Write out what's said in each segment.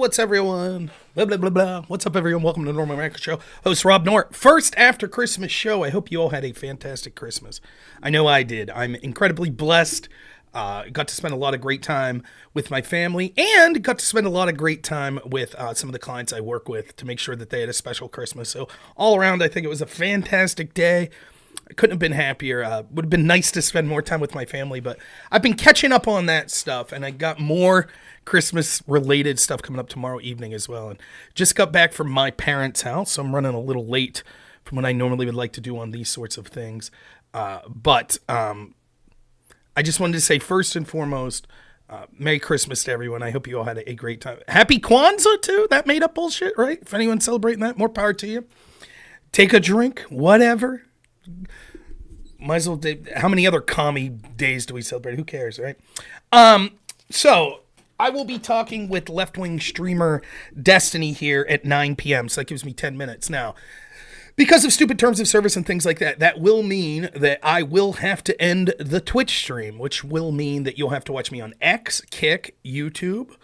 what's everyone? Blah, blah, blah, blah. What's up, everyone? Welcome to the Normal American Show. Host Rob Noerr. First after Christmas show. I hope you all had a fantastic Christmas. I know I did. I'm incredibly blessed. Got to spend a lot of great time with my family and got to spend a lot of great time with some of the clients I work with to make sure that they had a special Christmas. So all around, I think it was a fantastic day. I couldn't have been happier. Would have been nice to spend more time with my family, but I've been catching up on that stuff, and I got more Christmas-related stuff coming up tomorrow evening as well. And just got back from my parents' house, so I'm running a little late from what I normally would like to do on these sorts of things. But I just wanted to say, first and foremost, Merry Christmas to everyone. I hope you all had a great time. Happy Kwanzaa, too. That made up bullshit, right? If anyone's celebrating that, more power to you. Take a drink, whatever. Might as well. How many other commie days do we celebrate? Who cares, right? So I will be talking with left-wing streamer Destiny here at 9 p.m. So that gives me 10 minutes now. Because of stupid terms of service and things like that, that will mean that I will have to end the Twitch stream, which will mean that you'll have to watch me on X, Kick, YouTube,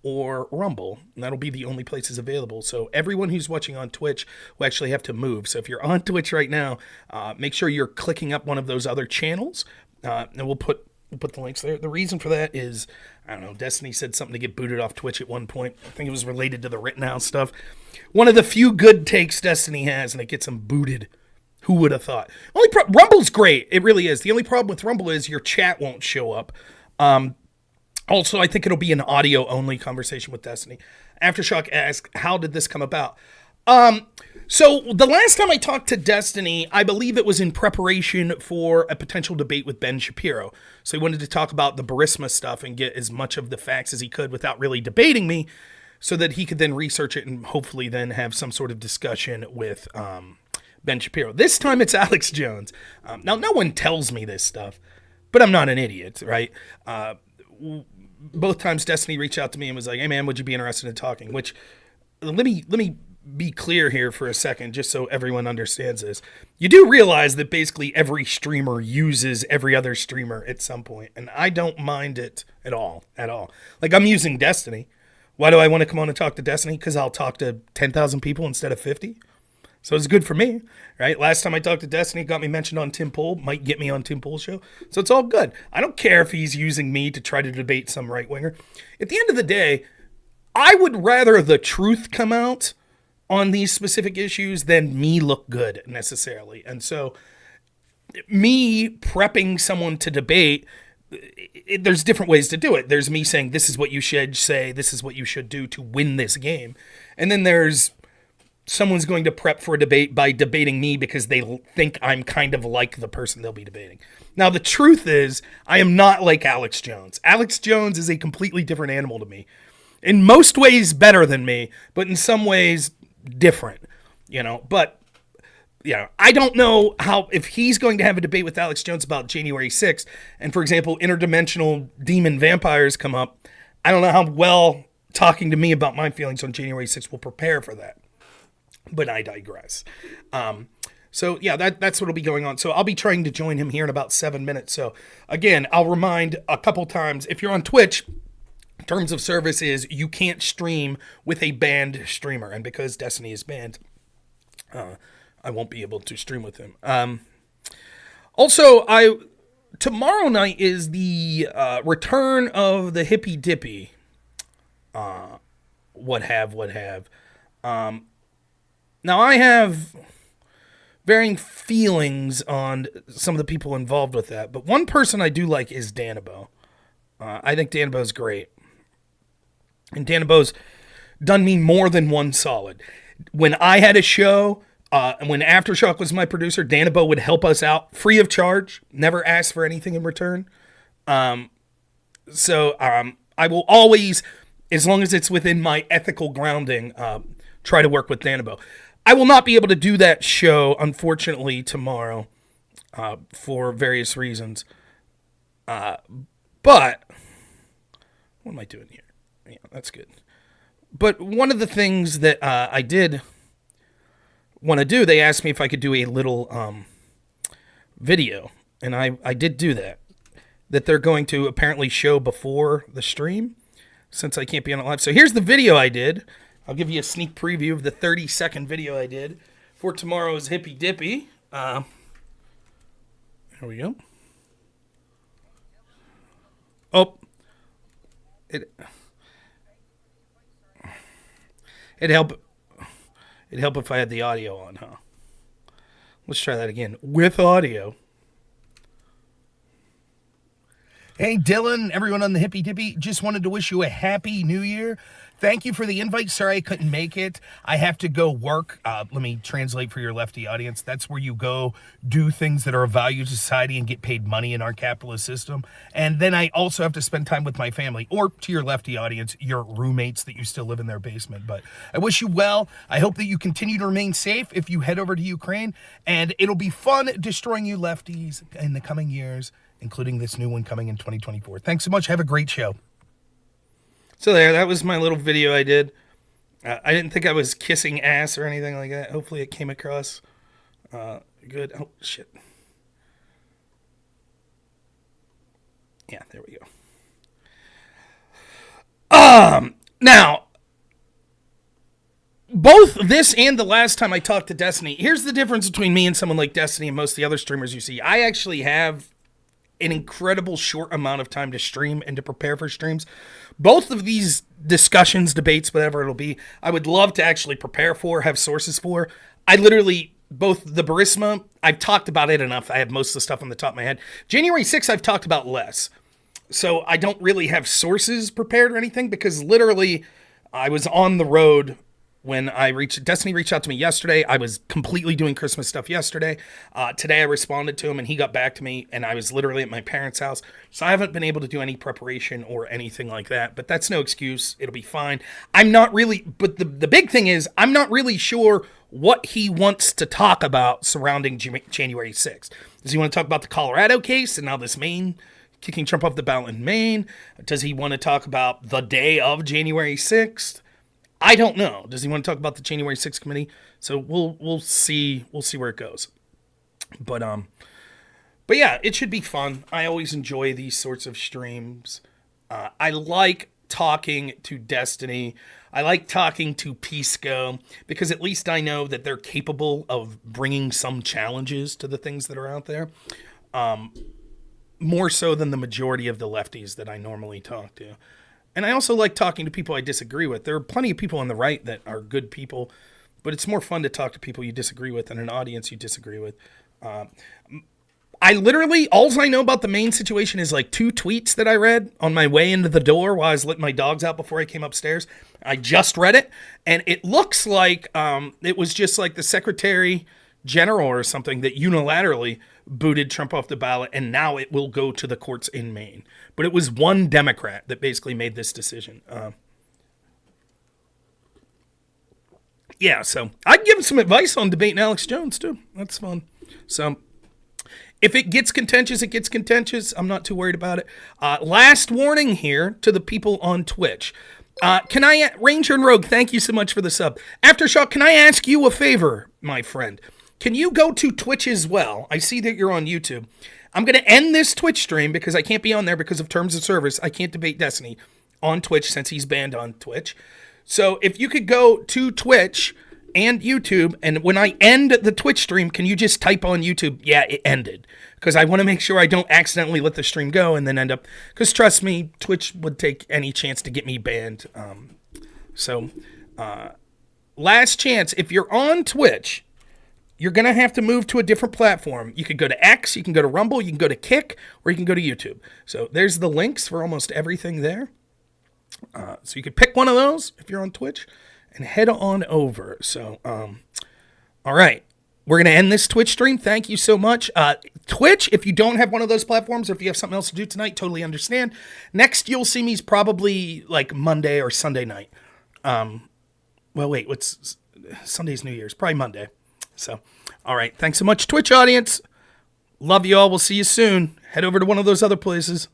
or Rumble. And that'll be the only places available. So everyone who's watching on Twitch will actually have to move. So if you're on Twitch right now, make sure you're clicking up one of those other channels, and we'll put the links there. The reason for that is, I don't know, Destiny said something to get booted off Twitch at one point. I think it was related to the Rittenhouse stuff. One of the few good takes Destiny has, and it gets him booted. Who would have thought? Rumble's great. It really is. The only problem with Rumble is your chat won't show up. Also, I think it'll be an audio-only conversation with Destiny. Aftershock asked, how did this come about? So the last time I talked to Destiny, I believe it was in preparation for a potential debate with Ben Shapiro. So he wanted to talk about the Burisma stuff and get as much of the facts as he could without really debating me, so that he could then research it and hopefully then have some sort of discussion with Ben Shapiro. This time it's Alex Jones. Now, no one tells me this stuff, but I'm not an idiot, right? Both times Destiny reached out to me and was like, hey man, would you be interested in talking? Which, let me be clear here for a second, just so everyone understands this. You do realize that basically every streamer uses every other streamer at some point, and I don't mind it at all. Like, I'm using Destiny. Why do I want to come on and talk to Destiny? Because I'll talk to 10,000 people instead of 50. So it's good for me, right? Last time I talked to Destiny, got me mentioned on Tim Pool, might get me on Tim Pool's show. So it's all good. I don't care if he's using me to try to debate some right-winger. At the end of the day, I would rather the truth come out on these specific issues than me look good necessarily. And so me prepping someone to debate, there's different ways to do it. There's me saying, this is what you should say, this is what you should do to win this game. And then there's someone's going to prep for a debate by debating me because they think I'm kind of like the person they'll be debating. Now, the truth is, I am not like Alex Jones. Alex Jones is a completely different animal to me. In most ways, better than me, but in some ways, different. But I don't know if he's going to have a debate with Alex Jones about January 6th, and, for example, interdimensional demon vampires come up. I don't know how well talking to me about my feelings on January 6th will prepare for that. But I digress. So that's what'll be going on. So I'll be trying to join him here in about 7 minutes. So again, I'll remind a couple times, if you're on Twitch, terms of service is you can't stream with a banned streamer. And because Destiny is banned, I won't be able to stream with him. Also, tomorrow night is the return of the Hippy Dippy. What have. Now, I have varying feelings on some of the people involved with that, but one person I do like is Danabo. I think Danabo's great. And Danabo's done me more than one solid. When I had a show, and when Aftershock was my producer, Danabo would help us out free of charge, never ask for anything in return. So I will always, as long as it's within my ethical grounding, try to work with Danabo. I will not be able to do that show, unfortunately, tomorrow for various reasons. But what am I doing here? Yeah, that's good. But one of the things that I did want to do, they asked me if I could do a little video, and I did do that. That they're going to apparently show before the stream. since I can't be on it live. So here's the video I did. I'll give you a sneak preview of the 30-second video I did for tomorrow's Hippy Dippy. Here we go. Oh, it'd help if I had the audio on, huh? Let's try that again with audio. Hey, Dylan, everyone on the Hippy Dippy, just wanted to wish you a happy new year. Thank you for the invite. Sorry I couldn't make it. I have to go work. Let me translate for your lefty audience. That's where you go do things that are of value to society and get paid money in our capitalist system. And then I also have to spend time with my family, or to your lefty audience, your roommates that you still live in their basement. But I wish you well. I hope that you continue to remain safe if you head over to Ukraine. And it'll be fun destroying you lefties in the coming years, including this new one coming in 2024. Thanks so much. Have a great show. So there, that was my little video I did. I didn't think I was kissing ass or anything like that. Hopefully it came across good. Oh, shit. Yeah, there we go. Now, both this and the last time I talked to Destiny, here's the difference between me and someone like Destiny and most of the other streamers you see. I actually have an incredible short amount of time to stream and to prepare for streams. Both of these discussions, debates, whatever it'll be, I would love to actually prepare for, have sources for. I literally, both the Burisma, I've talked about it enough. I have most of the stuff on the top of my head. January 6th, I've talked about less. So I don't really have sources prepared or anything because literally I was on the road when Destiny reached out to me yesterday. I was completely doing Christmas stuff yesterday. Today I responded to him and he got back to me and I was literally at my parents' house. So I haven't been able to do any preparation or anything like that, but that's no excuse. It'll be fine. I'm not really, but the big thing is I'm not really sure what he wants to talk about surrounding January 6th. Does he want to talk about the Colorado case and now this Maine, kicking Trump off the ballot in Maine? Does he want to talk about the day of January 6th? I don't know. Does he want to talk about the January 6th committee? So we'll see. We'll see where it goes. But yeah, it should be fun. I always enjoy these sorts of streams. I like talking to Destiny. I like talking to Pisco because at least I know that they're capable of bringing some challenges to the things that are out there. More so than the majority of the lefties that I normally talk to. And I also like talking to people I disagree with. There are plenty of people on the right that are good people, but it's more fun to talk to people you disagree with than an audience you disagree with. I literally, all I know about the Maine situation is like 2 tweets that I read on my way into the door while I was letting my dogs out before I came upstairs. I just read it, and it looks like it was just like the Secretary General or something that unilaterally booted Trump off the ballot, and now it will go to the courts in Maine. But it was one Democrat that basically made this decision. Yeah, so I'd give him some advice on debating Alex Jones, too. That's fun. So if it gets contentious, it gets contentious. I'm not too worried about it. Last warning here to the people on Twitch. Can I, Ranger and Rogue, thank you so much for the sub. Aftershock, can I ask you a favor, my friend? Can you go to Twitch as well? I see that you're on YouTube. I'm going to end this Twitch stream because I can't be on there because of terms of service. I can't debate Destiny on Twitch since he's banned on Twitch. So if you could go to Twitch and YouTube, and when I end the Twitch stream, can you just type on YouTube, yeah, it ended? Because I want to make sure I don't accidentally let the stream go and then end up, because trust me, Twitch would take any chance to get me banned. Last chance, if you're on Twitch, you're going to have to move to a different platform. You could go to X, you can go to Rumble, you can go to Kick, or you can go to YouTube. So there's the links for almost everything there. So you could pick one of those if you're on Twitch and head on over. So, all right. We're going to end this Twitch stream. Thank you so much. Twitch, if you don't have one of those platforms or if you have something else to do tonight, totally understand. Next, you'll see me probably like Monday or Sunday night. What's Sunday's New Year's? Probably Monday. So, all right. Thanks so much, Twitch audience. Love you all. We'll see you soon. Head over to one of those other places.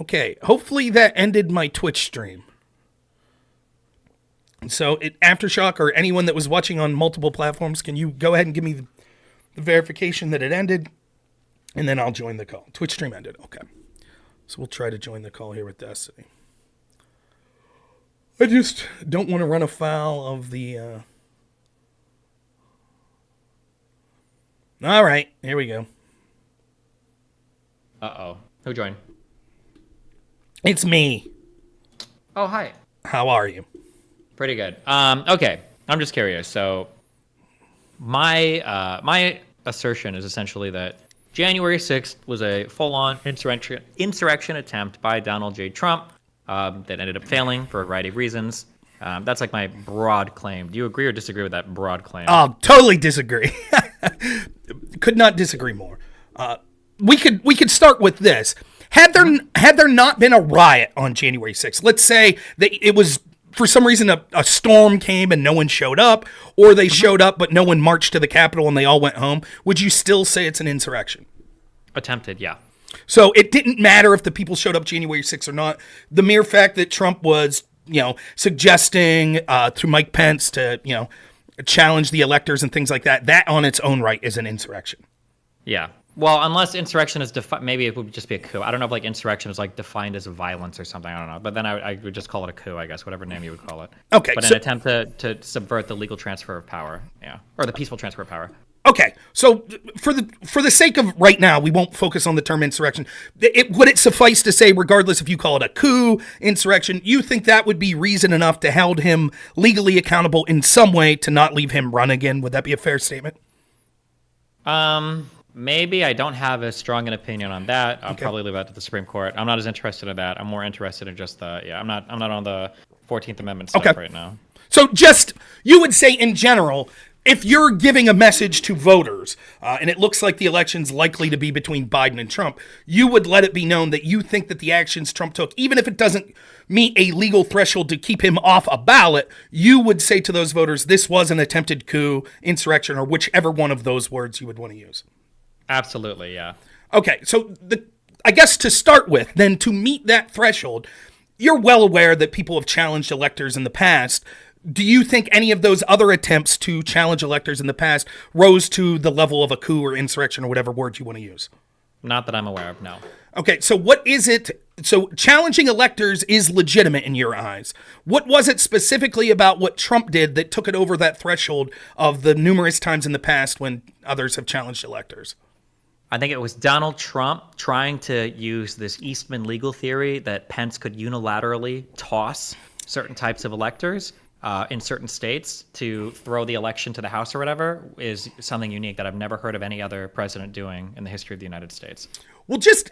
Okay. Hopefully that ended my Twitch stream. So, Aftershock or anyone that was watching on multiple platforms, can you go ahead and give me the verification that it ended? And then I'll join the call. Twitch stream ended. Okay. So we'll try to join the call here with Destiny. I just don't want to run afoul of the... All right, here we go. Uh-oh. Who joined? It's me. Oh, hi. How are you? Pretty good. Okay, I'm just curious. So my assertion is essentially that January 6th was a full-on insurrection attempt by Donald J. Trump that ended up failing for a variety of reasons. That's like my broad claim. Do you agree or disagree with that broad claim? Totally disagree. Could not disagree more. We could start with this. Had there not been a riot on January 6th, let's say that it was for some reason a storm came and no one showed up, or they showed up but no one marched to the Capitol and they all went home, would you still say it's an insurrection? Attempted, yeah. So it didn't matter if the people showed up January 6th or not. The mere fact that Trump was, suggesting through Mike Pence to, challenge the electors and things like that, that on its own right is an insurrection. Yeah. Well, unless insurrection is defined, maybe it would just be a coup. I don't know if insurrection is defined as violence or something. I don't know. But then I would just call it a coup, I guess, whatever name you would call it. Okay. But an attempt to subvert the legal transfer of power, yeah, or the peaceful transfer of power. Okay, so for the sake of right now, we won't focus on the term insurrection. Would it suffice to say, regardless if you call it a coup, insurrection, you think that would be reason enough to hold him legally accountable in some way to not leave him run again? Would that be a fair statement? Maybe. I don't have as strong an opinion on that. I'll probably leave that to the Supreme Court. I'm not as interested in that. I'm more interested in just I'm not on the 14th Amendment stuff right now. So just, you would say in general, if you're giving a message to voters, and it looks like the election's likely to be between Biden and Trump, you would let it be known that you think that the actions Trump took, even if it doesn't meet a legal threshold to keep him off a ballot, you would say to those voters, this was an attempted coup, insurrection, or whichever one of those words you would want to use. Absolutely, yeah. Okay, so I guess to start with, then to meet that threshold, you're well aware that people have challenged electors in the past. Do you think any of those other attempts to challenge electors in the past rose to the level of a coup or insurrection or whatever word you want to use? Not that I'm aware of, no. Okay, so what is it? So challenging electors is legitimate in your eyes. What was it specifically about what Trump did that took it over that threshold of the numerous times in the past when others have challenged electors? I think it was Donald Trump trying to use this Eastman legal theory that Pence could unilaterally toss certain types of electors in certain states to throw the election to the House or whatever is something unique that I've never heard of any other president doing in the history of the United States. Well, just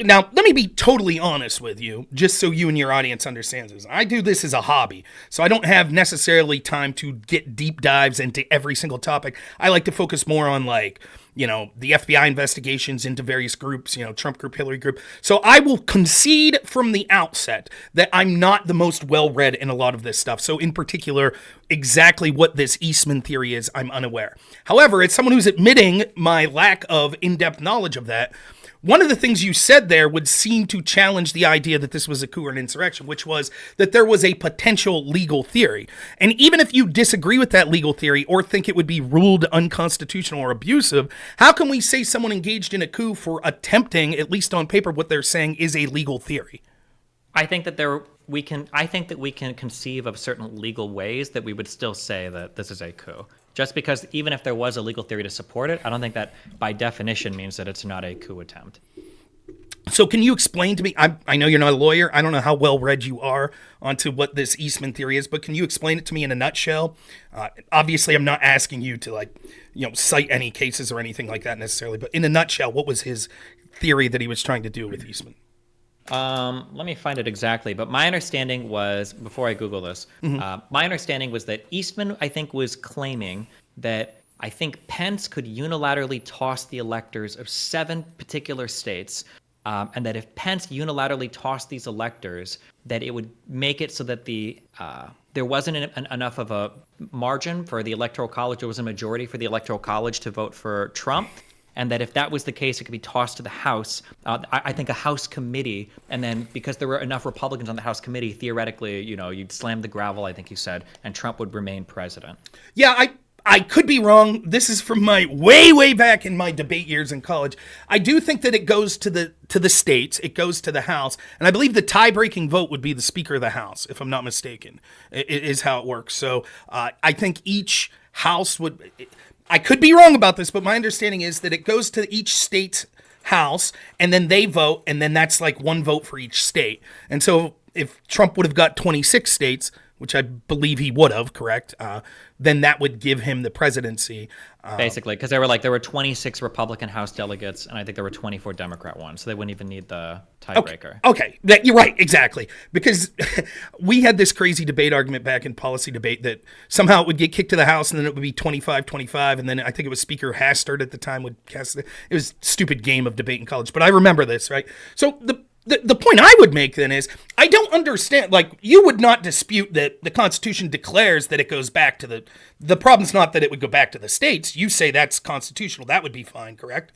now, let me be totally honest with you, just so you and your audience understands this. I do this as a hobby, so I don't have necessarily time to get deep dives into every single topic. I like to focus more on the FBI investigations into various groups, Trump group, Hillary group. So I will concede from the outset that I'm not the most well-read in a lot of this stuff. So in particular, exactly what this Eastman theory is, I'm unaware. However, as someone who's admitting my lack of in-depth knowledge of that, one of the things you said there would seem to challenge the idea that this was a coup or an insurrection, which was that there was a potential legal theory. And even if you disagree with that legal theory or think it would be ruled unconstitutional or abusive, how can we say someone engaged in a coup for attempting, at least on paper, what they're saying is a legal theory? I think that we can conceive of certain legal ways that we would still say that this is a coup. Just because even if there was a legal theory to support it, I don't think that by definition means that it's not a coup attempt. So can you explain to me, I know you're not a lawyer, I don't know how well read you are onto what this Eastman theory is, but can you explain it to me in a nutshell? Obviously, I'm not asking you to cite any cases or anything like that necessarily, but in a nutshell, what was his theory that he was trying to do with Eastman? Let me find it exactly, but my understanding was, before I Google this, my understanding was that Eastman, I think, was claiming that I think Pence could unilaterally toss the electors of 7 particular states, and that if Pence unilaterally tossed these electors, that it would make it so that there wasn't enough of a margin for the Electoral College, there was a majority for the Electoral College to vote for Trump, and that if that was the case, it could be tossed to the House, I think a House committee, and then because there were enough Republicans on the House committee, theoretically, you'd slam the gravel, I think you said, and Trump would remain president. Yeah, I could be wrong. This is from my way back in my debate years in college. I do think that it goes to the states. It goes to the House, and I believe the tie-breaking vote would be the Speaker of the House, if I'm not mistaken. It is how it works. So I think each House would. I could be wrong about this, but my understanding is that it goes to each state's House, and then they vote, and then that's like one vote for each state. And so if Trump would have got 26 states, which I believe he would have, correct? Then that would give him the presidency. Basically, because there were 26 Republican House delegates, and I think there were 24 Democrat ones, so they wouldn't even need the tiebreaker. Okay. You're right, exactly. Because we had this crazy debate argument back in policy debate that somehow it would get kicked to the House, and then it would be 25-25, and then I think it was Speaker Hastert at the time would cast it. It was a stupid game of debate in college, but I remember this, right? So the point I would make then is I don't understand, like, you would not dispute that the Constitution declares that it goes back to the problem's not that it would go back to the states. You say that's constitutional. That would be fine, correct?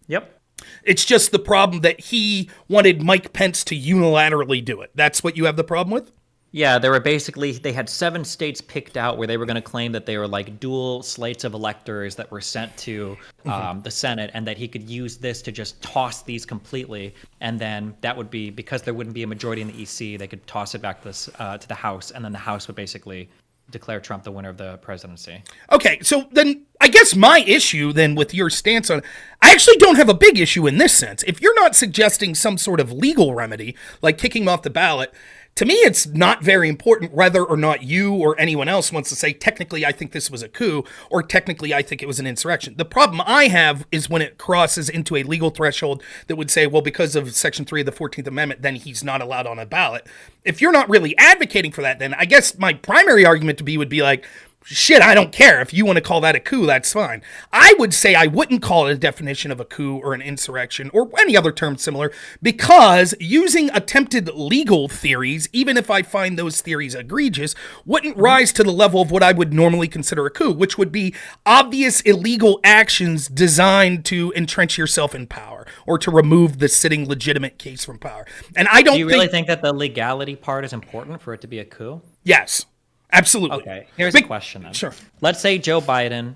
Yep. It's just the problem that he wanted Mike Pence to unilaterally do it. That's what you have the problem with? Yeah, they had 7 states picked out where they were going to claim that they were like dual slates of electors that were sent to the Senate, and that he could use this to just toss these completely. And then that would be, because there wouldn't be a majority in the EC, they could toss it back to the House, and then the House would basically declare Trump the winner of the presidency. Okay, so then I guess my issue then with your stance on, I actually don't have a big issue in this sense. If you're not suggesting some sort of legal remedy, like kicking him off the ballot, to me, it's not very important whether or not you or anyone else wants to say, technically, I think this was a coup, or technically, I think it was an insurrection. The problem I have is when it crosses into a legal threshold that would say, well, because of Section 3 of the 14th Amendment, then he's not allowed on a ballot. If you're not really advocating for that, then I guess my primary argument would be like, shit, I don't care. If you want to call that a coup, that's fine. I would say I wouldn't call it a definition of a coup or an insurrection or any other term similar, because using attempted legal theories, even if I find those theories egregious, wouldn't rise to the level of what I would normally consider a coup, which would be obvious illegal actions designed to entrench yourself in power or to remove the sitting legitimate case from power. And I don't Do you really think that the legality part is important for it to be a coup? Yes. Absolutely. Okay, here's a question then. Sure. Let's say Joe Biden,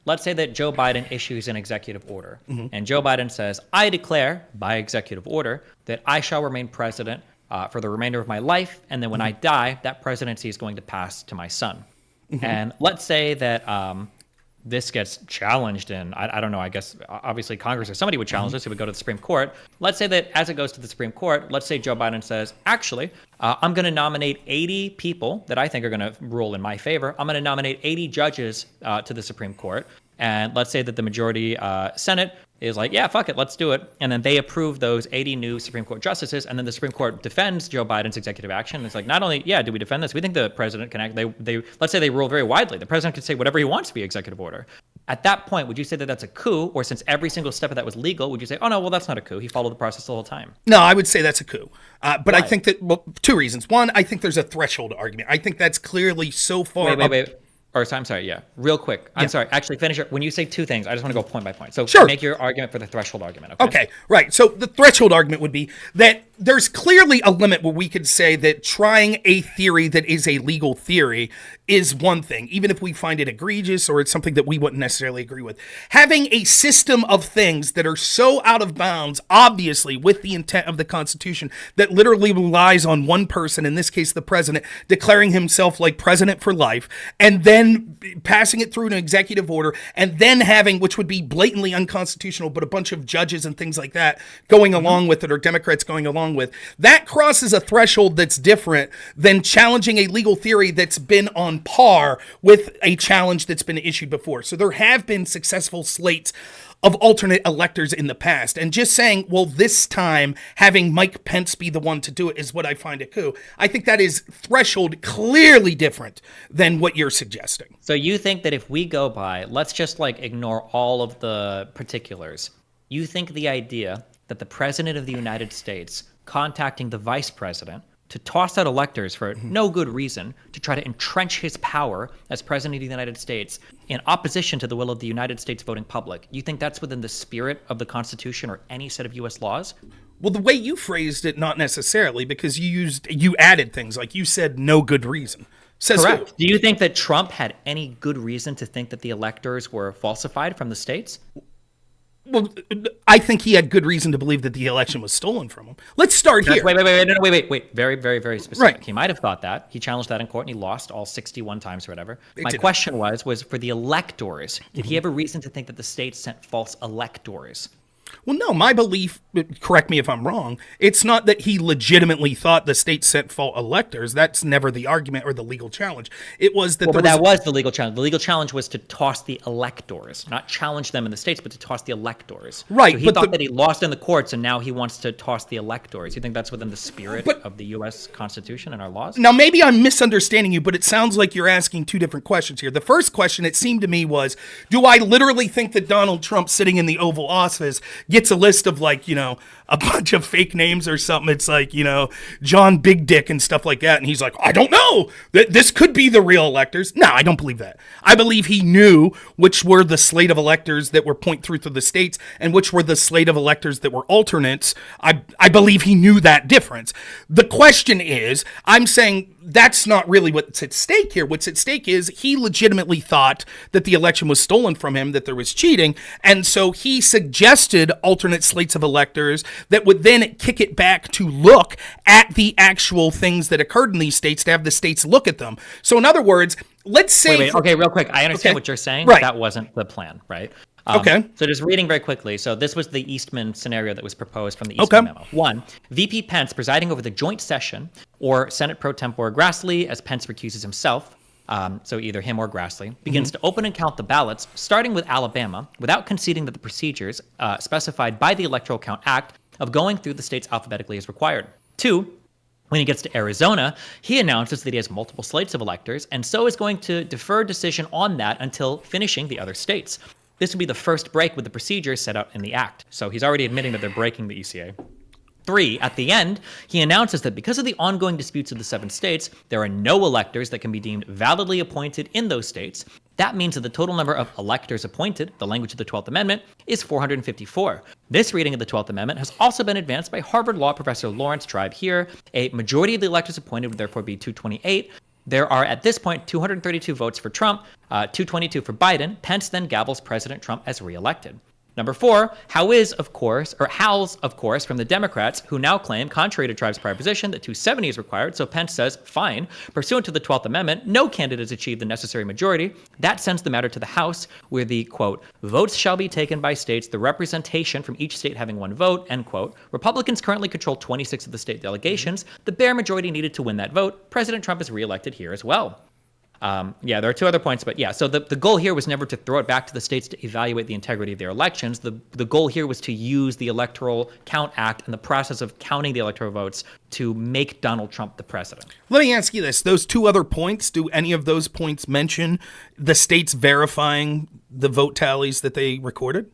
let's say that Joe Biden issues an executive order, and Joe Biden says, I declare by executive order that I shall remain president for the remainder of my life, and then when I die, that presidency is going to pass to my son. And let's say that this gets challenged in, I don't know, I guess obviously Congress or somebody would challenge this, it would go to the Supreme Court. Let's say that as it goes to the Supreme Court, let's say Joe Biden says, actually, I'm going to nominate 80 people that I think are going to rule in my favor. I'm going to nominate 80 judges to the Supreme Court. And let's say that the majority Senate is like, yeah, fuck it, let's do it. And then they approve those 80 new Supreme Court justices, and then the Supreme Court defends Joe Biden's executive action. It's like, not only, yeah, do we defend this? We think the president can act, they let's say they rule very widely. The president can say whatever he wants via executive order. At that point, would you say that that's a coup? Or since every single step of that was legal, would you say, oh no, well, that's not a coup. He followed the process the whole time. No, I would say that's a coup. But Why? I think that, well, 2 reasons. One, I think there's a threshold argument. I think that's clearly so far. Wait. Or I'm sorry, yeah. Real quick. I'm sorry. Actually, finish it. When you say 2 things, I just want to go point by point. So Sure. Make your argument for the threshold argument. Okay, right. So the threshold argument would be that there's clearly a limit where we could say that trying a theory that is a legal theory is one thing, even if we find it egregious or it's something that we wouldn't necessarily agree with. Having a system of things that are so out of bounds, obviously with the intent of the Constitution, that literally relies on one person, in this case the president, declaring himself like president for life, and then passing it through an executive order, and then having, which would be blatantly unconstitutional, but a bunch of judges and things like that going along with it, or Democrats going along with, that crosses a threshold that's different than challenging a legal theory that's been on par with a challenge that's been issued before. So there have been successful slates of alternate electors in the past. And just saying, well, this time having Mike Pence be the one to do it is what I find a coup. I think that is threshold clearly different than what you're suggesting. So you think that if we go by, let's just like ignore all of the particulars. You think the idea that the president of the United States contacting the vice president to toss out electors for no good reason, to try to entrench his power as president of the United States in opposition to the will of the United States voting public, you think that's within the spirit of the Constitution or any set of U.S. laws? Well, the way you phrased it, not necessarily, because you added things like you said, no good reason. Says Correct. who? Do you think that Trump had any good reason to think that the electors were falsified from the states? Well, I think he had good reason to believe that the election was stolen from him. Let's start here. Wait. Very, very, very specific. Right. He might have thought that. He challenged that in court and he lost all 61 times or whatever. My did. question was for the electors. Did he have a reason to think that the states sent false electors? Well, no, my belief, correct me if I'm wrong, it's not that he legitimately thought the state sent false electors. That's never the argument or the legal challenge. It was that that was the legal challenge. The legal challenge was to toss the electors, not challenge them in the states, but to toss the electors. Right, So he but thought that he lost in the courts, and now he wants to toss the electors. You think that's within the spirit of the U.S. Constitution and our laws? Now, maybe I'm misunderstanding you, but it sounds like you're asking two different questions here. The first question, it seemed to me, was, do I literally think that Donald Trump sitting in the Oval Office gets a list of a bunch of fake names or something? It's like, John Big Dick and stuff like that. And he's like, I don't know. This could be the real electors. No, I don't believe that. I believe he knew which were the slate of electors that were point through the states and which were the slate of electors that were alternates. I believe he knew that difference. The question is, I'm saying that's not really what's at stake here. What's at stake is he legitimately thought that the election was stolen from him, that there was cheating. And so he suggested alternate slates of electors that would then kick it back to look at the actual things that occurred in these states, to have the states look at them. So in other words, let's say... Okay, real quick. I understand Okay. what you're saying. Right. That wasn't the plan, right? Okay. So just reading very quickly. So this was the Eastman scenario that was proposed from the Eastman memo. 1, VP Pence presiding over the joint session, or Senate pro tempore Grassley, as Pence recuses himself, so either him or Grassley, begins to open and count the ballots, starting with Alabama, without conceding that the procedures specified by the Electoral Count Act of going through the states alphabetically is required. 2, when he gets to Arizona, he announces that he has multiple slates of electors, and so is going to defer decision on that until finishing the other states. This would be the first break with the procedures set out in the act. So he's already admitting that they're breaking the ECA. 3, at the end, he announces that because of the ongoing disputes of the 7 states, there are no electors that can be deemed validly appointed in those states. That means that the total number of electors appointed, the language of the 12th Amendment, is 454. This reading of the 12th Amendment has also been advanced by Harvard Law professor Lawrence Tribe here. A majority of the electors appointed would therefore be 228. There are, at this point, 232 votes for Trump, 222 for Biden. Pence then gavels President Trump as reelected. Number 4, Howell's, of course, from the Democrats, who now claim, contrary to Tribe's prior position, that 270 is required. So Pence says, fine, pursuant to the 12th Amendment, no candidate has achieved the necessary majority. That sends the matter to the House, where the, quote, votes shall be taken by states, the representation from each state having 1 vote, end quote. Republicans currently control 26 of the state delegations. The bare majority needed to win that vote. President Trump is reelected here as well. There are 2 other points, but so the goal here was never to throw it back to the states to evaluate the integrity of their elections. The goal here was to use the Electoral Count Act and the process of counting the electoral votes to make Donald Trump the president. Let me ask you this. Those 2 other points, do any of those points mention the states verifying the vote tallies that they recorded?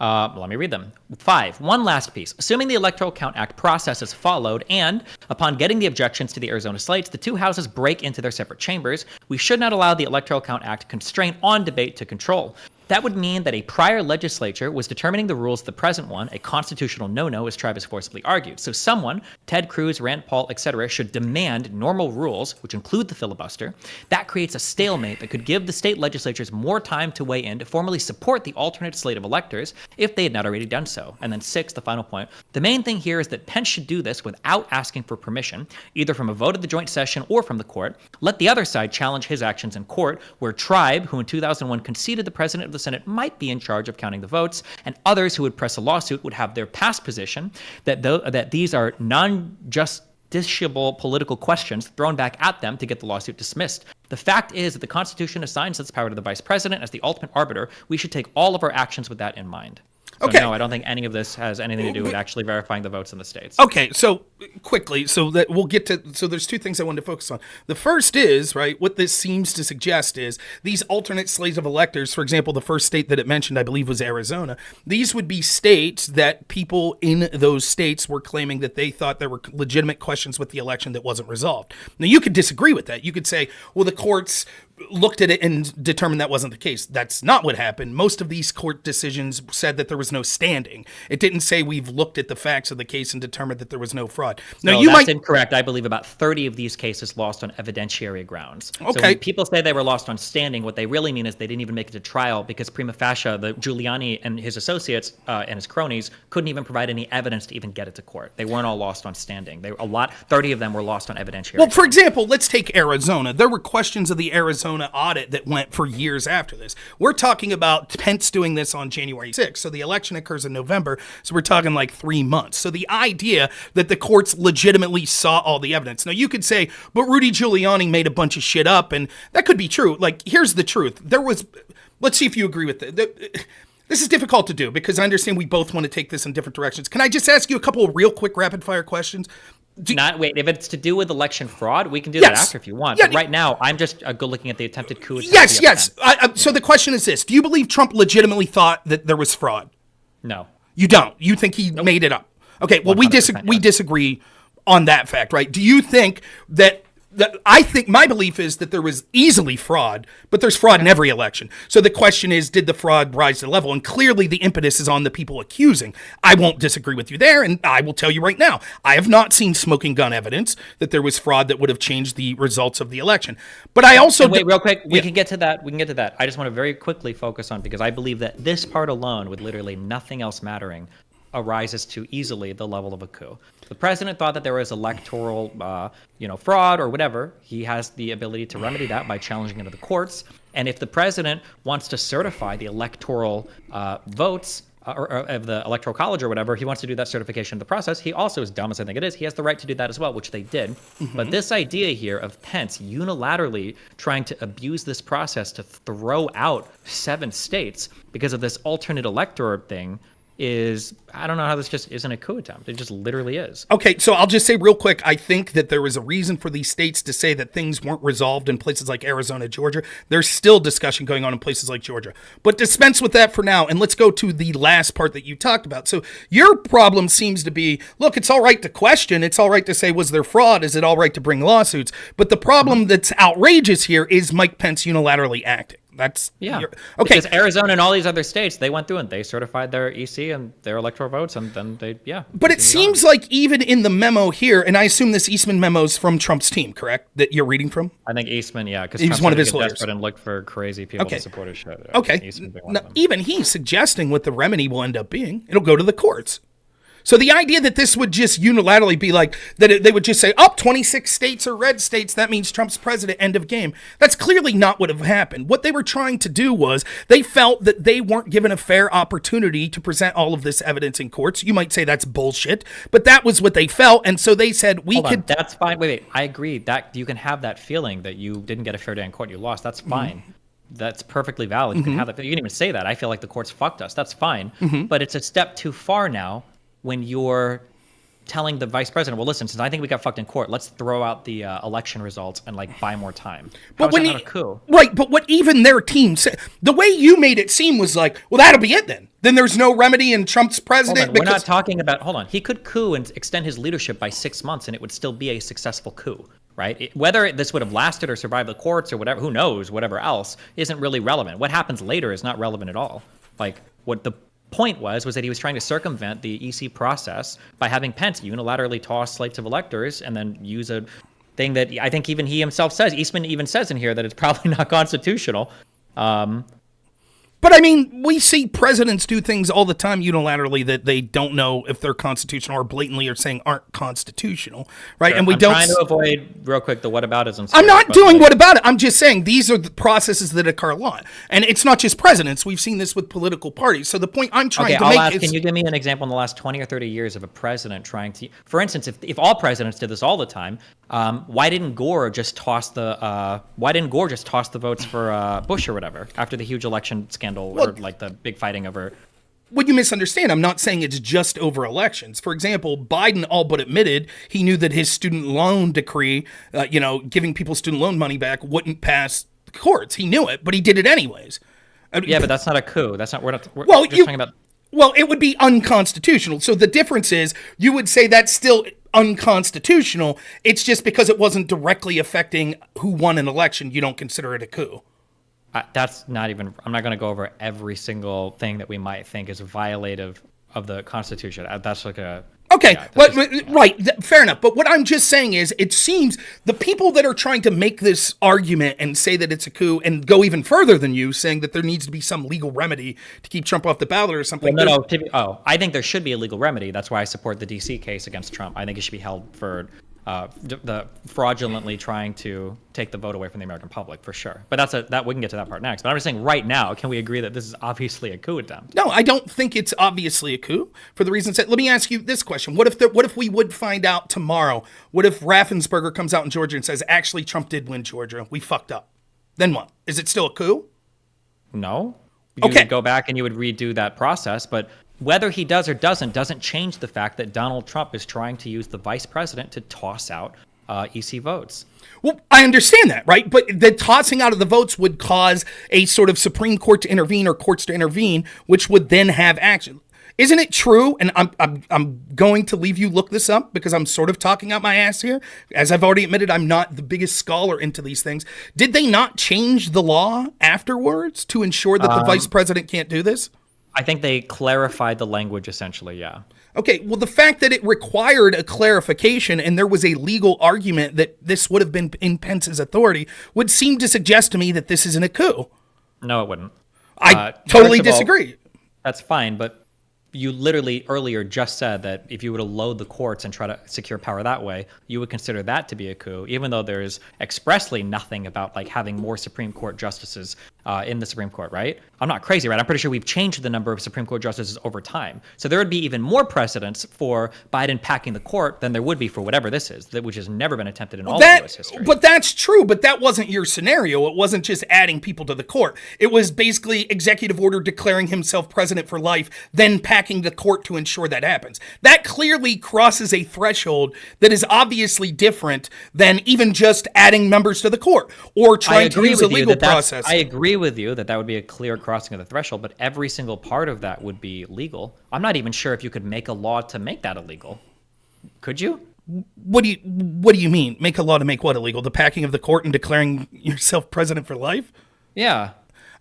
Let me read them. 5, one last piece. Assuming the Electoral Count Act process is followed and, upon getting the objections to the Arizona slates, the 2 houses break into their separate chambers, we should not allow the Electoral Count Act constraint on debate to control. That would mean that a prior legislature was determining the rules of the present one, a constitutional no-no, as Tribe has forcibly argued. So someone, Ted Cruz, Rand Paul, etc., should demand normal rules, which include the filibuster. That creates a stalemate that could give the state legislatures more time to weigh in to formally support the alternate slate of electors if they had not already done so. And then 6, the final point. The main thing here is that Pence should do this without asking for permission, either from a vote of the joint session or from the court. Let the other side challenge his actions in court, where Tribe, who in 2001 conceded the president of the Senate might be in charge of counting the votes, and others who would press a lawsuit would have their past position that these are non-justiciable political questions thrown back at them to get the lawsuit dismissed. The fact is that the Constitution assigns this power to the vice president as the ultimate arbiter. We should take all of our actions with that in mind. So Okay. no, I don't think any of this has anything to do with actually verifying the votes in the states. Okay, so quickly, so that we'll get to, so there's 2 things I wanted to focus on. The first is, right, what this seems to suggest is these alternate slates of electors, for example, the first state that it mentioned, I believe, was Arizona. These would be states that people in those states were claiming that they thought there were legitimate questions with the election that wasn't resolved. Now, you could disagree with that. You could say, well, the courts looked at it and determined that wasn't the case. That's not what happened. Most of these court decisions said that there was no standing. It didn't say we've looked at the facts of the case and determined that there was no fraud. Now, that's incorrect. I believe about 30 of these cases lost on evidentiary grounds. Okay. So when people say they were lost on standing, what they really mean is they didn't even make it to trial because prima facie, the Giuliani and his associates and his cronies couldn't even provide any evidence to even get it to court. They weren't all lost on standing. 30 of them were lost on evidentiary. Well, for example, let's take Arizona. There were questions of the Arizona audit that went for years after this. We're talking about Pence doing this on January 6th. So the election occurs in November. So we're talking like 3 months. So the idea that the courts legitimately saw all the evidence. Now, you could say, but Rudy Giuliani made a bunch of shit up, and that could be true. Like, here's the truth. Let's see if you agree with it. This is difficult to do because I understand we both want to take this in different directions. Can I just ask you a couple of real quick rapid fire questions? If it's to do with election fraud, we can do that after if you want. Yeah, but right now, I'm just looking at the attempted coup. Yes. So the question is this. Do you believe Trump legitimately thought that there was fraud? No. You don't? You think he made it up? Okay, well, we disagree on that fact, right? Do you think that I think my belief is that there was easily fraud, but there's fraud in every election. So the question is, did the fraud rise to the level? And clearly the impetus is on the people accusing. I won't disagree with you there, and I will tell you right now, I have not seen smoking gun evidence that there was fraud that would have changed the results of the election. But I also... Wait, real quick, we can get to that. I just want to very quickly focus on, because I believe that this part alone, with literally nothing else mattering, arises to easily the level of a coup. The president thought that there was electoral, fraud or whatever. He has the ability to remedy that by challenging it to the courts. And if the president wants to certify the electoral votes or of the electoral college or whatever, he wants to do that certification of the process. He also, as dumb as I think it is, he has the right to do that as well, which they did. Mm-hmm. But this idea here of Pence unilaterally trying to abuse this process to throw out 7 states because of this alternate elector thing is, I don't know how this just isn't a coup attempt. It just literally is. Okay, so I'll just say real quick, I think that there was a reason for these states to say that things weren't resolved in places like Arizona, Georgia. There's still discussion going on in places like Georgia. But dispense with that for now, and let's go to the last part that you talked about. So your problem seems to be, look, it's all right to question. It's all right to say, was there fraud? Is it all right to bring lawsuits? But the problem that's outrageous here is Mike Pence unilaterally acting. Okay. Because Arizona and all these other states, they went through and they certified their EC and their electoral votes, and then But it seems like even in the memo here, and I assume this Eastman memo is from Trump's team, correct? That you're reading from? I think Eastman, because he was one of his lawyers. And looked for crazy people to support his show. Okay. Now, even he's suggesting what the remedy will end up being. It'll go to the courts. So the idea that this would just unilaterally be like, that they would just say, 26 states are red states, that means Trump's president, end of game. That's clearly not what have happened. What they were trying to do was they felt that they weren't given a fair opportunity to present all of this evidence in courts. You might say that's bullshit, but that was what they felt. And so they said, that's fine. Wait. I agree that you can have that feeling that you didn't get a fair day in court, you lost. That's fine. Mm-hmm. That's perfectly valid. You can have that. You can even say that. I feel like the courts fucked us. That's fine. Mm-hmm. But it's a step too far now when you're telling the vice president, well, listen, since I think we got fucked in court, let's throw out the election results and buy more time. How is that not a coup? Right, but what even their team said, the way you made it seem was like, well, that'll be it then. Then there's no remedy and Trump's president. We're not talking about, he could coup and extend his leadership by 6 months and it would still be a successful coup, right? Whether this would have lasted or survived the courts or whatever, who knows, whatever else, isn't really relevant. What happens later is not relevant at all. What the point was that he was trying to circumvent the EC process by having Pence unilaterally toss slates of electors and then use a thing that I think even he himself says, Eastman even says in here that it's probably not constitutional. But I mean, we see presidents do things all the time unilaterally that they don't know if they're constitutional or blatantly are saying aren't constitutional, right? Sure. And we I'm don't trying to avoid real quick the whataboutism. I'm not doing what about it. I'm just saying these are the processes that occur a lot, and it's not just presidents. We've seen this with political parties. So the point I'm trying to make is, can you give me an example in the last 20 or 30 years of a president trying to, for instance, if all presidents did this all the time, why didn't Gore just toss the votes for Bush or whatever after the huge election scandal or the big fighting over? What you misunderstand, I'm not saying it's just over elections. For example, Biden all but admitted he knew that his student loan decree, giving people student loan money back, wouldn't pass the courts. He knew it, but he did it anyways. Yeah, but that's not a coup. That's not. We're just talking about. Well, it would be unconstitutional. So the difference is, you would say that's still unconstitutional. It's just because it wasn't directly affecting who won an election, you don't consider it a coup. That's not even. I'm not going to go over every single thing that we might think is violative of the Constitution. That's like a. Okay, yeah, right, fair enough. But what I'm just saying is, it seems the people that are trying to make this argument and say that it's a coup and go even further than you, saying that there needs to be some legal remedy to keep Trump off the ballot or something. Well, no. I think there should be a legal remedy. That's why I support the D.C. case against Trump. I think it should be held for the fraudulently trying to take the vote away from the American public, for sure. But that we can get to that part next. But I'm just saying, right now, can we agree that this is obviously a coup attempt? No, I don't think it's obviously a coup for the reasons that. Let me ask you this question: What if we would find out tomorrow? What if Raffensperger comes out in Georgia and says, actually, Trump did win Georgia? We fucked up. Then what? Is it still a coup? No. You would go back and you would redo that process, but whether he does or doesn't change the fact that Donald Trump is trying to use the vice president to toss out EC votes. Well, I understand that, right? But the tossing out of the votes would cause a sort of Supreme Court to intervene or courts to intervene, which would then have action. Isn't it true? And I'm going to leave you look this up because I'm sort of talking out my ass here. As I've already admitted, I'm not the biggest scholar into these things. Did they not change the law afterwards to ensure that the vice president can't do this? I think they clarified the language essentially, yeah. Okay, well, the fact that it required a clarification and there was a legal argument that this would have been in Pence's authority would seem to suggest to me that this isn't a coup. No, it wouldn't. I totally disagree. That's fine, but you literally earlier just said that if you were to load the courts and try to secure power that way, you would consider that to be a coup, even though there is expressly nothing about like having more Supreme Court justices in the Supreme Court, right? I'm not crazy, right? I'm pretty sure we've changed the number of Supreme Court justices over time. So there would be even more precedents for Biden packing the court than there would be for whatever this is, which has never been attempted in all of U.S. history. But that's true, but that wasn't your scenario. It wasn't just adding people to the court. It was basically executive order declaring himself president for life, then packing the court to ensure that happens. That clearly crosses a threshold that is obviously different than even just adding members to the court or trying to use a legal process. I agree with you that would be a clear crossing of the threshold, but every single part of that would be legal. I'm not even sure if you could make a law to make that illegal. Could you? What do you mean? Make a law to make what illegal? The packing of the court and declaring yourself president for life? Yeah.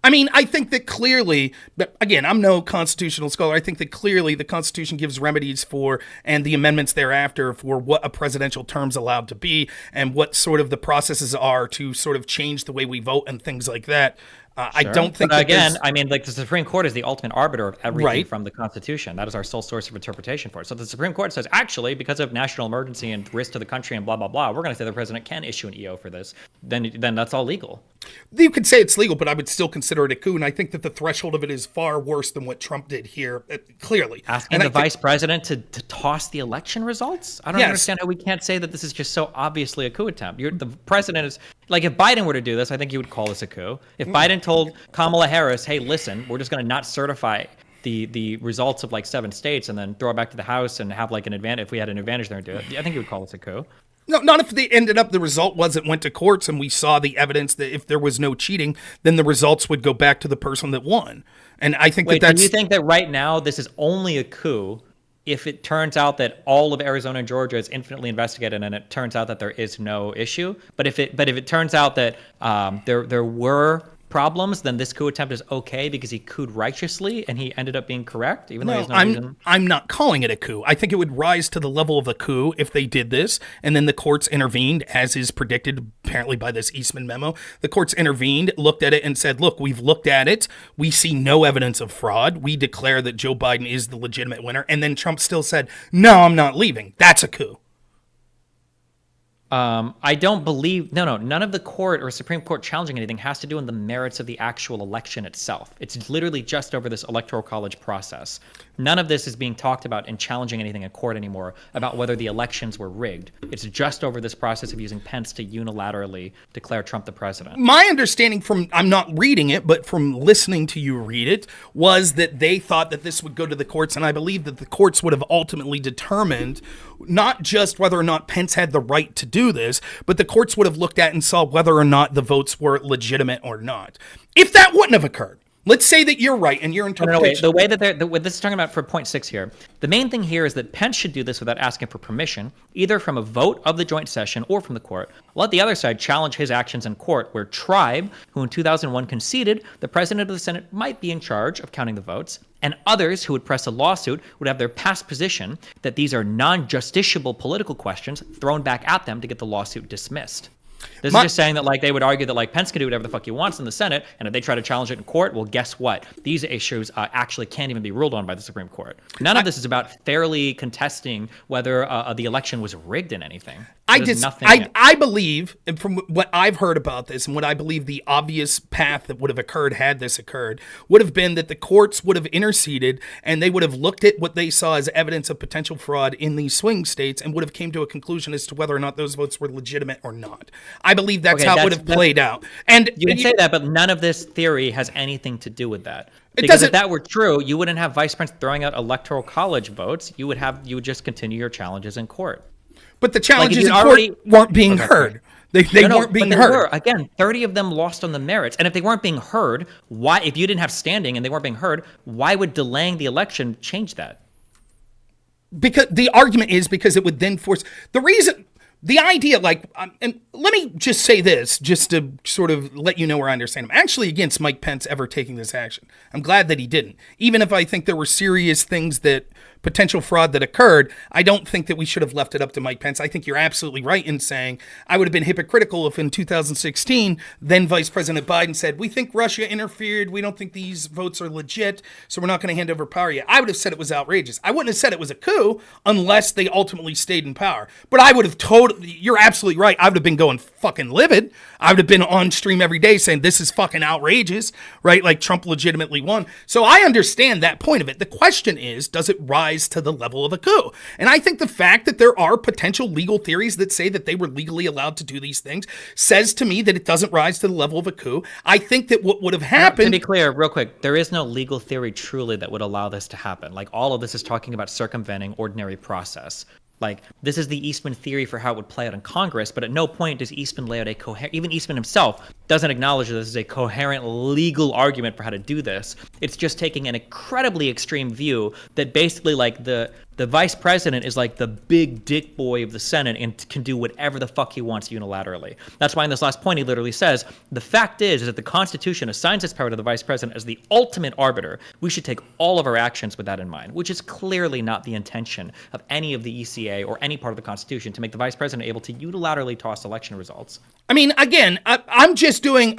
I mean, I think that clearly, but again, I'm no constitutional scholar. I think that clearly the Constitution gives remedies for, and the amendments thereafter, for what a presidential term's allowed to be and what sort of the processes are to sort of change the way we vote and things like that. Sure. I don't think but again, I mean, like the Supreme Court is the ultimate arbiter of everything right. from the Constitution. That is our sole source of interpretation for it. So the Supreme Court says, actually, because of national emergency and risk to the country and blah, blah, blah, we're going to say the president can issue an EO for this. Then that's all legal. You could say it's legal, but I would still consider it a coup. And I think that the threshold of it is far worse than what Trump did here, clearly. Asking the vice president to toss the election results? I don't understand how we can't say that this is just so obviously a coup attempt. The president is, like, if Biden were to do this, I think you would call this a coup. If Biden told Kamala Harris, hey, listen, we're just going to not certify the results of like 7 states and then throw it back to the House and have like an advantage, if we had an advantage there and do it, I think you would call this a coup. No, not if they ended up, the result was it went to courts and we saw the evidence that if there was no cheating, then the results would go back to the person that won. And I think that's... Do you think that right now this is only a coup if it turns out that all of Arizona and Georgia is infinitely investigated and it turns out that there is no issue? But if it turns out that there were problems, then this coup attempt is okay because he couped righteously and he ended up being correct, even though there's no reason. I'm not calling it a coup. I think it would rise to the level of a coup if they did this, and then the courts intervened, as is predicted apparently by this Eastman memo. The courts intervened, looked at it, and said, look, we've looked at it. We see no evidence of fraud. We declare that Joe Biden is the legitimate winner. And then Trump still said, no, I'm not leaving. That's a coup. I don't believe, none of the court or Supreme Court challenging anything has to do with the merits of the actual election itself. It's literally just over this electoral college process. None of this is being talked about and challenging anything in court anymore about whether the elections were rigged. It's just over this process of using Pence to unilaterally declare Trump the president. My understanding from, I'm not reading it, but from listening to you read it, was that they thought that this would go to the courts, and I believe that the courts would have ultimately determined not just whether or not Pence had the right to do this, but the courts would have looked at and saw whether or not the votes were legitimate or not. If that wouldn't have occurred, Let's say that you're right and your interpretation. The way that what this is talking about for point 6 here, the main thing here is that Pence should do this without asking for permission, either from a vote of the joint session or from the court. Let the other side challenge his actions in court, where Tribe, who in 2001 conceded the president of the Senate might be in charge of counting the votes, and others who would press a lawsuit would have their past position that these are non-justiciable political questions thrown back at them to get the lawsuit dismissed. This is just saying that, like, they would argue that, like, Pence can do whatever the fuck he wants in the Senate, and if they try to challenge it in court, well, guess what? These issues actually can't even be ruled on by the Supreme Court. None of this is about fairly contesting whether the election was rigged in anything. I believe, and from what I've heard about this, and what I believe the obvious path that would have occurred had this occurred, would have been that the courts would have interceded, and they would have looked at what they saw as evidence of potential fraud in these swing states, and would have came to a conclusion as to whether or not those votes were legitimate or not. I believe that's how it would have played out. And you can say that, but none of this theory has anything to do with that. Because if that were true, you wouldn't have Vice Pence throwing out electoral college votes. You would just continue your challenges in court. But the challenges in court weren't being heard. They weren't being heard. Again, 30 of them lost on the merits. And if they weren't being heard, why? If you didn't have standing and they weren't being heard, why would delaying the election change that? Because the argument is because it would then force the reason. The idea, like, and let me just say this, just to sort of let you know where I understand. I'm actually against Mike Pence ever taking this action. I'm glad that he didn't. Even if I think there were serious things that potential fraud that occurred, I don't think that we should have left it up to Mike Pence. I think you're absolutely right in saying I would have been hypocritical if in 2016, then Vice President Biden said, we think Russia interfered. We don't think these votes are legit, so we're not going to hand over power yet. I would have said it was outrageous. I wouldn't have said it was a coup unless they ultimately stayed in power. But I would have you're absolutely right. I would have been going fucking livid. I would have been on stream every day saying this is fucking outrageous, right? Like Trump legitimately won. So I understand that point of it. The question is, does it rise to the level of a coup? And I think the fact that there are potential legal theories that say that they were legally allowed to do these things says to me that it doesn't rise to the level of a coup. I think that what would have happened... To be clear, real quick, there is no legal theory truly that would allow this to happen. Like, all of this is talking about circumventing ordinary process. Like, this is the Eastman theory for how it would play out in Congress, but at no point does Eastman lay out a coherent... Even Eastman himself doesn't acknowledge that this is a coherent legal argument for how to do this. It's just taking an incredibly extreme view that basically, like, the vice president is like the big dick boy of the Senate and can do whatever the fuck he wants unilaterally. That's why in this last point he literally says, the fact is that the Constitution assigns its power to the vice president as the ultimate arbiter. We should take all of our actions with that in mind, which is clearly not the intention of any of the ECA or any part of the Constitution to make the vice president able to unilaterally toss election results. I mean, again, I'm just doing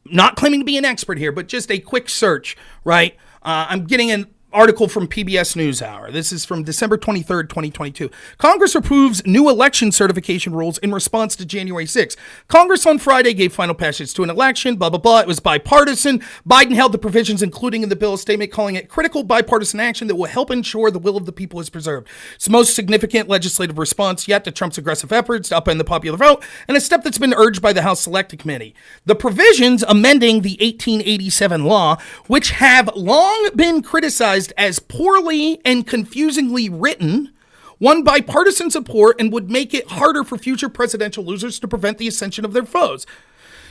not claiming to be an expert here, but just a quick search, right? I'm getting an article from PBS NewsHour. This is from December 23rd, 2022. Congress approves new election certification rules in response to January 6th. Congress on Friday gave final passage to an election, blah, blah, blah. It was bipartisan. Biden held the provisions, including in the bill, a statement calling it critical bipartisan action that will help ensure the will of the people is preserved. It's the most significant legislative response yet to Trump's aggressive efforts to upend the popular vote, and a step that's been urged by the House Select Committee. The provisions amending the 1887 law, which have long been criticized as poorly and confusingly written, won bipartisan support and would make it harder for future presidential losers to prevent the ascension of their foes.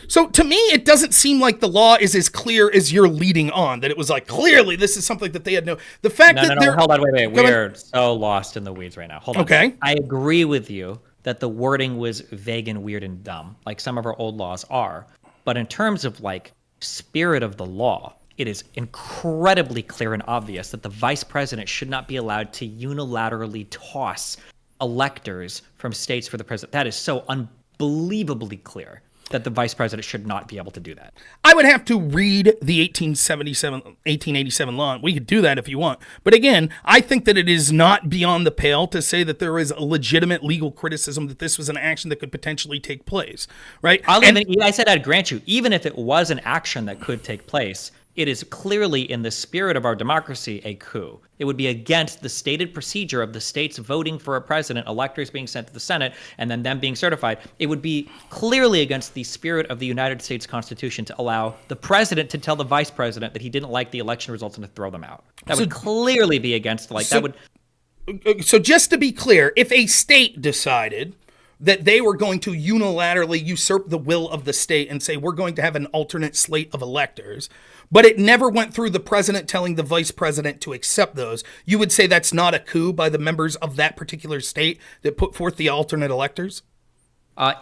So to me, it doesn't seem like the law is as clear as you're leading on, that it was like, clearly this is something that they had the fact that they're... Hold on, wait. We're so lost in the weeds right now. Hold on. Okay. I agree with you that the wording was vague and weird and dumb, like some of our old laws are. But in terms of, like, spirit of the law, it is incredibly clear and obvious that the vice president should not be allowed to unilaterally toss electors from states for the president. That is so unbelievably clear that the vice president should not be able to do that. I would have to read the 1887 law. We could do that if you want. But again, I think that it is not beyond the pale to say that there is a legitimate legal criticism that this was an action that could potentially take place, right? I said I'd grant you, even if it was an action that could take place, it is clearly in the spirit of our democracy a coup. It would be against the stated procedure of the states voting for a president, electors being sent to the Senate, and then them being certified. It would be clearly against the spirit of the United States Constitution to allow the president to tell the vice president that he didn't like the election results and to throw them out. That would clearly be against, So just to be clear, if a state decided that they were going to unilaterally usurp the will of the state and say, we're going to have an alternate slate of electors, but it never went through the president telling the vice president to accept those, you would say that's not a coup by the members of that particular state that put forth the alternate electors?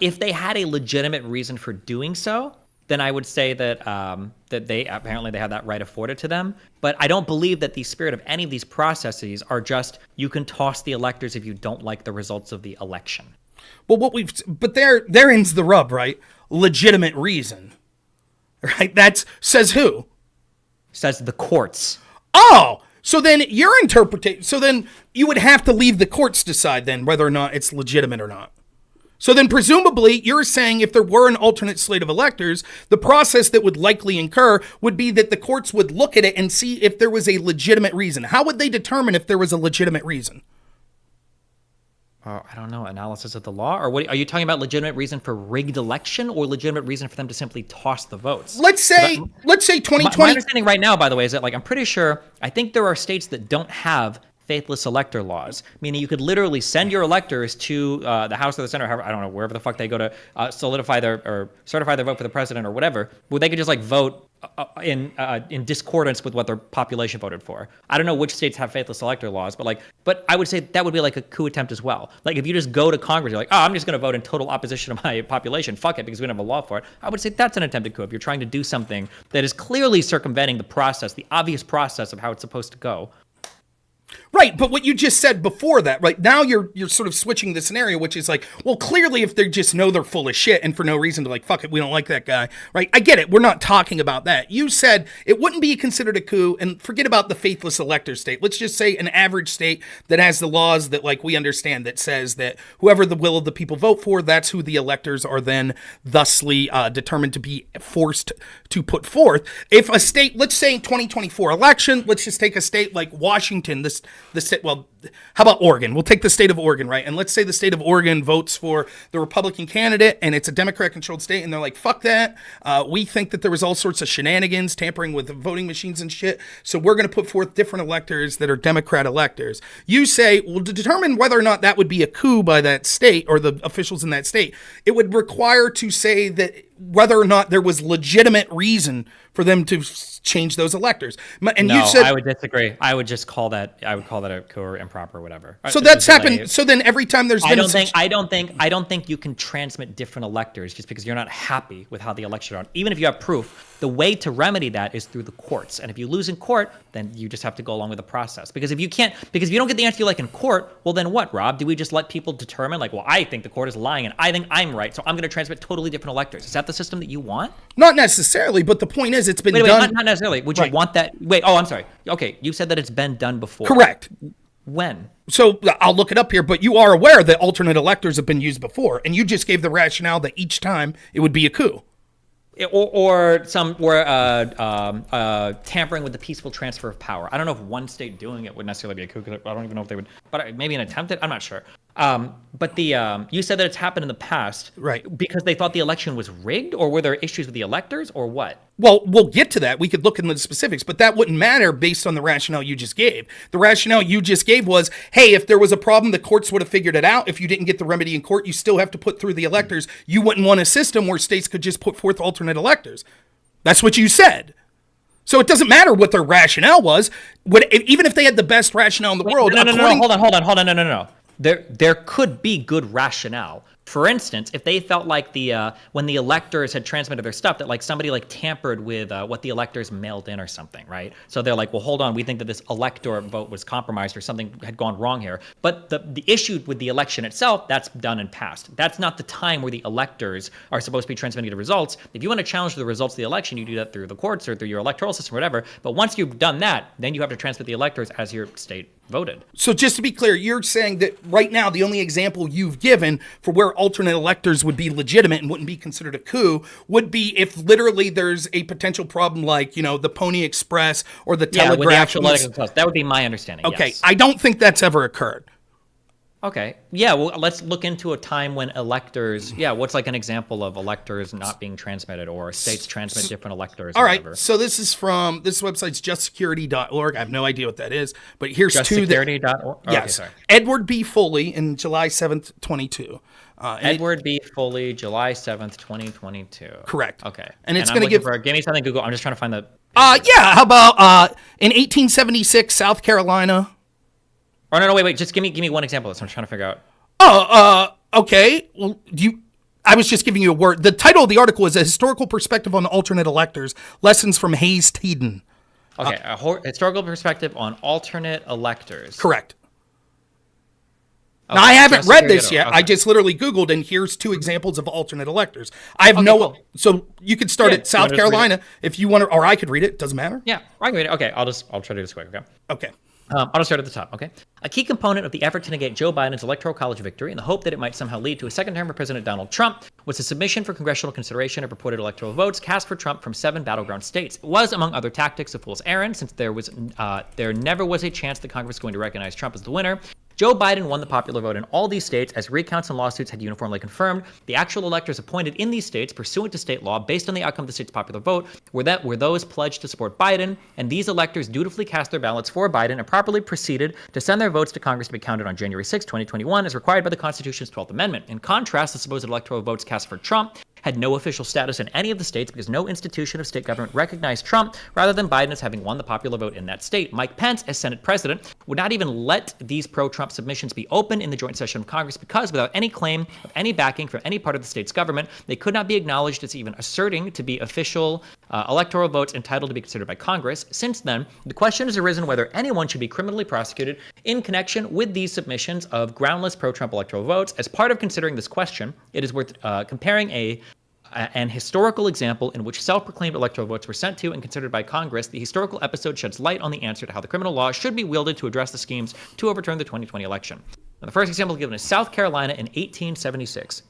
If they had a legitimate reason for doing so, then I would say that that they had that right afforded to them. But I don't believe that the spirit of any of these processes are just you can toss the electors if you don't like the results of the election. Well, but there ends the rub, right? Legitimate reason, right? That says who? Says the courts. Oh, so then your interpretation. So then you would have to leave the courts decide then whether or not it's legitimate or not. So then presumably you're saying if there were an alternate slate of electors, the process that would likely incur would be that the courts would look at it and see if there was a legitimate reason. How would they determine if there was a legitimate reason? I don't know, analysis of the law? Or what are you talking about, legitimate reason for rigged election or legitimate reason for them to simply toss the votes? Let's say 2020. My understanding right now, by the way, is that I'm pretty sure, I think there are states that don't have faithless elector laws, meaning you could literally send your electors to the House or the Senate, or I don't know, wherever the fuck they go to certify their vote for the president or whatever, where they could just vote in discordance with what their population voted for. I don't know which states have faithless elector laws, but I would say that would be a coup attempt as well. If you just go to Congress, you're I'm just going to vote in total opposition to my population. Fuck it, because we don't have a law for it. I would say that's an attempted coup if you're trying to do something that is clearly circumventing the process, the obvious process of how it's supposed to go. Right, but what you just said before that, right, now you're sort of switching the scenario, which is well, clearly if they just know they're full of shit and for no reason to fuck it, we don't like that guy, right? I get it, we're not talking about that. You said it wouldn't be considered a coup, and forget about the faithless elector state. Let's just say an average state that has the laws that we understand that says that whoever the will of the people vote for, that's who the electors are then thusly determined to be forced to put forth. If a state, let's say 2024 election, let's just take a state like Washington, the state, well, how about Oregon? We'll take the state of Oregon, right? And let's say the state of Oregon votes for the Republican candidate and it's a Democrat-controlled state, and they're fuck that. We think that there was all sorts of shenanigans, tampering with voting machines and shit, so we're going to put forth different electors that are Democrat electors. You say, well, to determine whether or not that would be a coup by that state or the officials in that state, it would require to say that whether or not there was legitimate reason for them to change those electors. And no, you said, I would disagree. I would call that a coup or improper or whatever. So that's happened. So then every time there's been I don't think you can transmit different electors just because you're not happy with how the election are. Even if you have proof, the way to remedy that is through the courts. And if you lose in court, then you just have to go along with the process. Because if you don't get the answer you like in court, well then what, Rob? Do we just let people determine well, I think the court is lying and I think I'm right, so I'm going to transmit totally different electors? Is that the system that you want? Not necessarily, but the point is it's been done. Not necessarily. Would you want that? Wait, I'm sorry. Okay, you said that it's been done before. Correct. When? So I'll look it up here, but you are aware that alternate electors have been used before, and you just gave the rationale that each time it would be a coup. Or tampering with the peaceful transfer of power. I don't know if one state doing it would necessarily be a coup, because I don't even know if they would, but maybe an attempted, I'm not sure. But you said that it's happened in the past. Right. Because they thought the election was rigged, or were there issues with the electors, or what? Well, we'll get to that. We could look into the specifics, but that wouldn't matter based on the rationale you just gave. The rationale you just gave was, hey, if there was a problem, the courts would have figured it out. If you didn't get the remedy in court, you still have to put through the electors. You wouldn't want a system where states could just put forth alternate electors. That's what you said. So it doesn't matter what their rationale was. Even if they had the best rationale in the world. No. Hold on. No. There could be good rationale. For instance, if they felt like when the electors had transmitted their stuff, that somebody tampered with what the electors mailed in or something, right? So they're well, hold on, we think that this elector vote was compromised or something had gone wrong here. But the issue with the election itself, that's done and passed. That's not the time where the electors are supposed to be transmitting the results. If you want to challenge the results of the election, you do that through the courts or through your electoral system or whatever. But once you've done that, then you have to transmit the electors as your state voted. So just to be clear, you're saying that right now the only example you've given for where alternate electors would be legitimate and wouldn't be considered a coup would be if literally there's a potential problem like, the Pony Express or the Telegraph. With the actual elections. That would be my understanding. Okay, yes. I don't think that's ever occurred. Okay. Yeah, well, let's look into a time when electors, what's an example of electors not being transmitted or states transmit different electors? All right, so this website's justsecurity.org. I have no idea what that is, but here's justsecurity.org? Yes. Okay, sorry. Edward B. Foley in July 7th, 22. Edward B. Foley, July 7th, 2022. Correct. Okay. And it's going to give me something Google. I'm just trying to find the Yeah. How about in 1876, South Carolina? Oh no, wait. Just give me one example. That's what I'm trying to figure out. Okay. Well, I was just giving you a word. The title of the article is "A Historical Perspective on Alternate Electors: Lessons from Hayes-Teden." Okay, a historical perspective on alternate electors. Correct. Okay, now, I haven't read this yet. Okay. I just literally Googled, and here's 2 examples of alternate electors. I have cool. So you could start at South Carolina if you want to, or I could read it. Doesn't matter. Yeah, I can read it. Okay, I'll try to do this quick. Okay. Okay. I'll just start at the top, okay? A key component of the effort to negate Joe Biden's Electoral College victory in the hope that it might somehow lead to a second term for President Donald Trump was the submission for congressional consideration of purported electoral votes cast for Trump from 7 battleground states. It was, among other tactics, a fool's errand, since there never was a chance that Congress was going to recognize Trump as the winner. Joe Biden won the popular vote in all these states, as recounts and lawsuits had uniformly confirmed. The actual electors appointed in these states, pursuant to state law, based on the outcome of the state's popular vote, were those pledged to support Biden, and these electors dutifully cast their ballots for Biden and properly proceeded to send their votes to Congress to be counted on January 6, 2021, as required by the Constitution's 12th Amendment. In contrast, the supposed electoral votes cast for Trump had no official status in any of the states because no institution of state government recognized Trump, rather than Biden as having won the popular vote in that state. Mike Pence, as Senate president, would not even let these pro-Trump submissions be open in the joint session of Congress because, without any claim of any backing from any part of the state's government, they could not be acknowledged as even asserting to be official electoral votes entitled to be considered by Congress. Since then, the question has arisen whether anyone should be criminally prosecuted in connection with these submissions of groundless pro-Trump electoral votes. As part of considering this question, it is worth comparing an historical example in which self-proclaimed electoral votes were sent to and considered by Congress. The historical episode sheds light on the answer to how the criminal law should be wielded to address the schemes to overturn the 2020 election. Now, the first example given is South Carolina in 1876.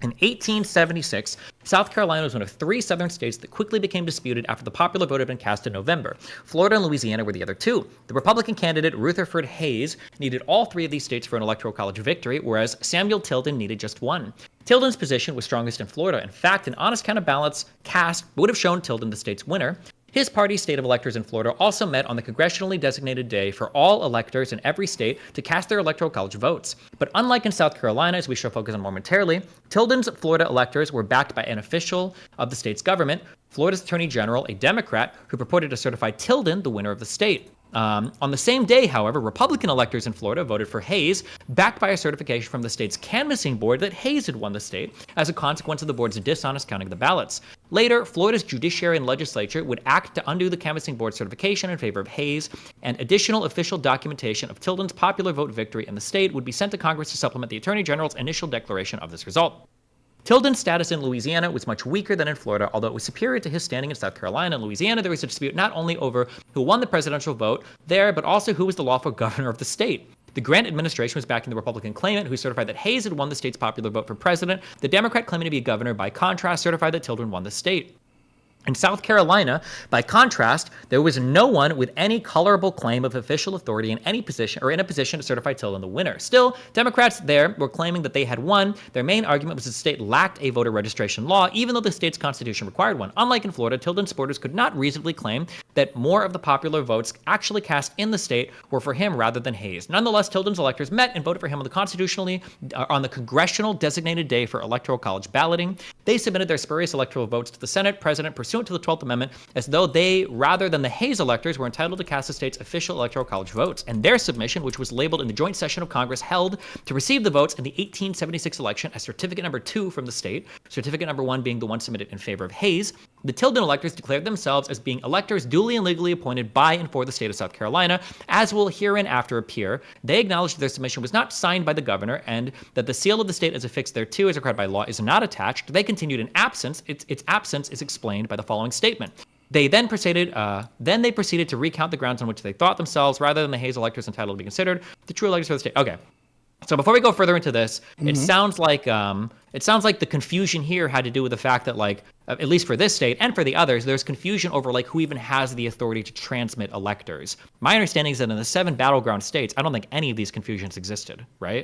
In 1876, South Carolina was one of 3 southern states that quickly became disputed after the popular vote had been cast in November. Florida and Louisiana were the other 2. The Republican candidate Rutherford Hayes needed all 3 of these states for an electoral college victory, whereas Samuel Tilden needed just 1. Tilden's position was strongest in Florida. In fact, an honest count of ballots cast would have shown Tilden the state's winner. His party's state of electors in Florida also met on the congressionally designated day for all electors in every state to cast their electoral college votes. But unlike in South Carolina, as we shall focus on momentarily, Tilden's Florida electors were backed by an official of the state's government, Florida's Attorney General, a Democrat, who purported to certify Tilden the winner of the state. On the same day, however, Republican electors in Florida voted for Hayes, backed by a certification from the state's canvassing board that Hayes had won the state as a consequence of the board's dishonest counting of the ballots. Later, Florida's judiciary and legislature would act to undo the canvassing board certification in favor of Hayes, and additional official documentation of Tilden's popular vote victory in the state would be sent to Congress to supplement the Attorney General's initial declaration of this result. Tilden's status in Louisiana was much weaker than in Florida, although it was superior to his standing in South Carolina and Louisiana. There was a dispute not only over who won the presidential vote there, but also who was the lawful governor of the state. The Grant administration was backing the Republican claimant, who certified that Hayes had won the state's popular vote for president. The Democrat claiming to be governor, by contrast, certified that Tilden won the state. In South Carolina, by contrast, there was no one with any colorable claim of official authority in any position or in a position to certify Tilden the winner. Still, Democrats there were claiming that they had won. Their main argument was that the state lacked a voter registration law, even though the state's constitution required one. Unlike in Florida, Tilden supporters could not reasonably claim that more of the popular votes actually cast in the state were for him rather than Hayes. Nonetheless, Tilden's electors met and voted for him on the congressional designated day for electoral college balloting. They submitted their spurious electoral votes to the Senate president pursuant to the 12th Amendment, as though they, rather than the Hayes electors, were entitled to cast the state's official electoral college votes. And their submission, which was labeled in the joint session of Congress held to receive the votes in the 1876 election as certificate number 2 from the state, certificate number 1 being the one submitted in favor of Hayes, the Tilden electors declared themselves as being electors duly and legally appointed by and for the state of South Carolina, as will hereinafter appear. They acknowledged their submission was not signed by the governor and that the seal of the state as affixed thereto as required by law is not attached. They continued in absence. Its absence is explained by the following statement. They then proceeded to recount the grounds on which they thought themselves, rather than the Hayes electors entitled to be considered the true electors for the state. Okay. So before we go further into this, it sounds like the confusion here had to do with the fact that, like, at least for this state and for the others, there's confusion over like who even has the authority to transmit electors. My understanding is that in the 7 battleground states, I don't think any of these confusions existed, right?